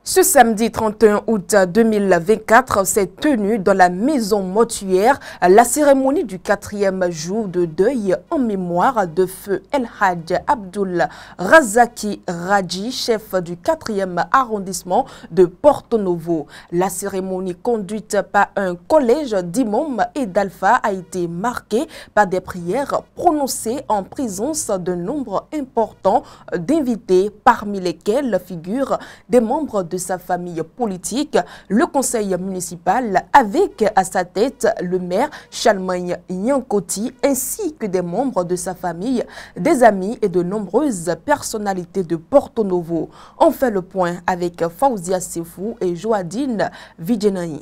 Ce samedi 31 août 2024 s'est tenue dans la maison mortuaire la cérémonie du 4e jour de deuil en mémoire de feu El Hadj Abdul Razaki Radji, chef du 4e arrondissement de Porto Novo. La cérémonie conduite par un collège d'imams et d'alpha a été marquée par des prières prononcées en présence d'un nombre important d'invités, parmi lesquels figurent des membres de sa famille politique, le conseil municipal avec à sa tête le maire Chalmagne Nyankoti ainsi que des membres de sa famille, des amis et de nombreuses personnalités de Porto Novo. On fait le point avec Faouzia Sefou et Joadine Vidjenaï.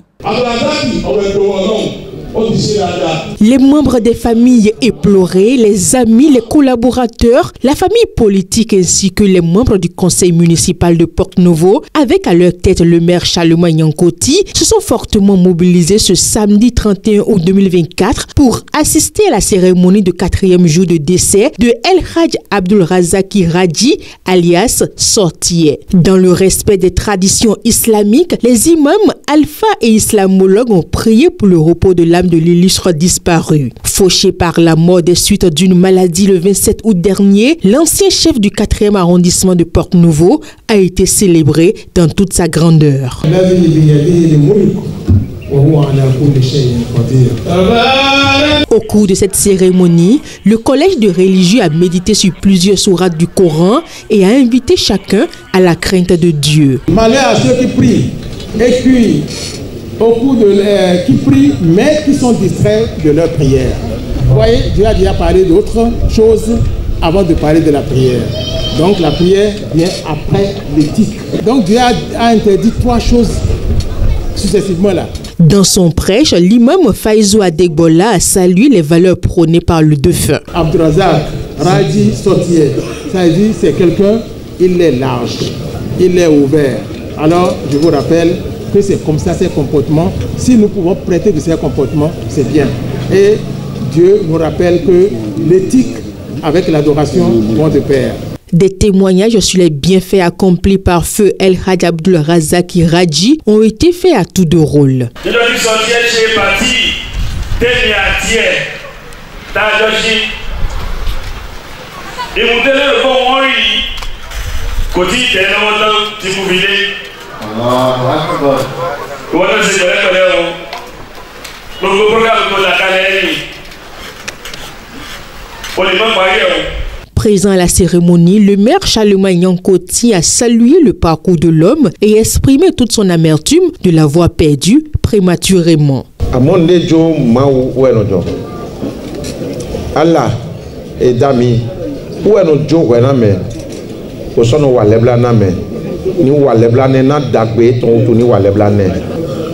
Les membres des familles éplorées, les amis, les collaborateurs, la famille politique ainsi que les membres du conseil municipal de Porto Novo, avec à leur tête le maire Chalmagne Nyankoti, se sont fortement mobilisés ce samedi 31 août 2024 pour assister à la cérémonie de 4e jour de décès de El Hadj Abdul Razaki Radji, alias Sortier. Dans le respect des traditions islamiques, les imams, alpha et islamologues ont prié pour le repos de l'âme de l'illustre disparu. Fauché par la mort des suites d'une maladie le 27 août dernier, l'ancien chef du 4e arrondissement de Porto Novo a été célébré dans toute sa grandeur. Au cours de cette cérémonie, le collège de religieux a médité sur plusieurs sourates du Coran et a invité chacun à la crainte de Dieu. Malheur à ceux qui prient et puis qui prient mais qui sont distraits de leur prière. Vous voyez, Dieu a déjà parlé d'autres choses avant de parler de la prière. Donc la prière vient après l'éthique. Donc Dieu a interdit 3 choses successivement là. Dans son prêche, l'imam Faizou Adegbola a salué les valeurs prônées par le défunt. Abdul Razak Radji Sortier, ça dit c'est quelqu'un, il est large, il est ouvert. Alors je vous rappelle que c'est comme ça ces comportements. Si nous pouvons prêter de ces comportements, c'est bien. Et Dieu nous rappelle que l'éthique avec l'adoration vont de pair. Des témoignages sur les bienfaits accomplis par feu El Hadj Abdul Razaki Radji ont été faits à tour de rôle. Présent à la cérémonie, le maire Chalmagne Nyankoti a salué le parcours de l'homme et exprimé toute son amertume de l'avoir perdu prématurément. Allah et Dami, où est notre Joe Wename? Au son de Waleblaname, ni Waleblane na dagbe ton ni Waleblane.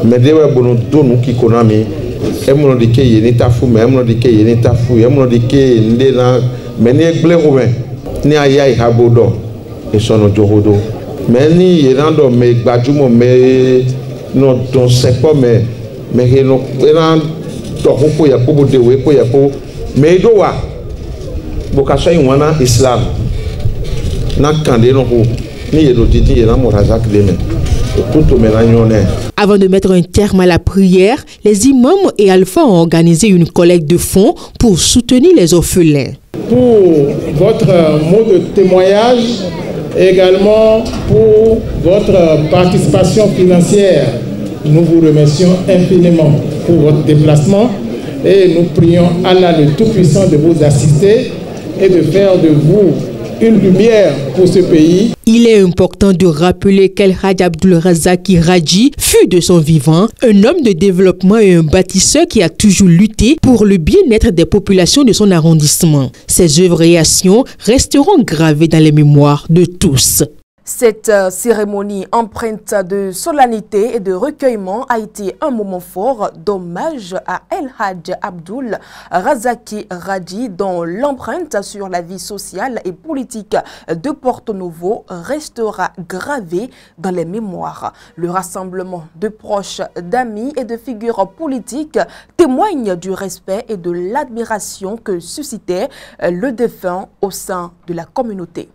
Mais de bono donu ki konami, emno dike yeni tafu, mais emno dike yeni tafu, emno dike ndena. Mais ni églé romain ni aya ihabodo et son jorodo mais ni yerando me gbajumo me no don sepo me no ena to ko ya ko de we ko ya ko me do wa bokaso inwana islam na kande no ko ni yedo didi yena mo razak de me tout me la nyone. Avant de mettre un terme à la prière, les imams et alphas ont organisé une collecte de fonds pour soutenir les orphelins. Pour votre mot de témoignage, également pour votre participation financière. Nous vous remercions infiniment pour votre déplacement et nous prions Allah le Tout-Puissant de vous assister et de faire de vous une lumière pour ce pays. Il est important de rappeler qu'El Hadj Abdul Razaki Radji fut de son vivant un homme de développement et un bâtisseur qui a toujours lutté pour le bien-être des populations de son arrondissement. Ses œuvres et actions resteront gravées dans les mémoires de tous. Cette cérémonie empreinte de solennité et de recueillement a été un moment fort d'hommage à El Hadj Abdul Razaki Radji, dont l'empreinte sur la vie sociale et politique de Porto Novo restera gravée dans les mémoires. Le rassemblement de proches, d'amis et de figures politiques témoigne du respect et de l'admiration que suscitait le défunt au sein de la communauté.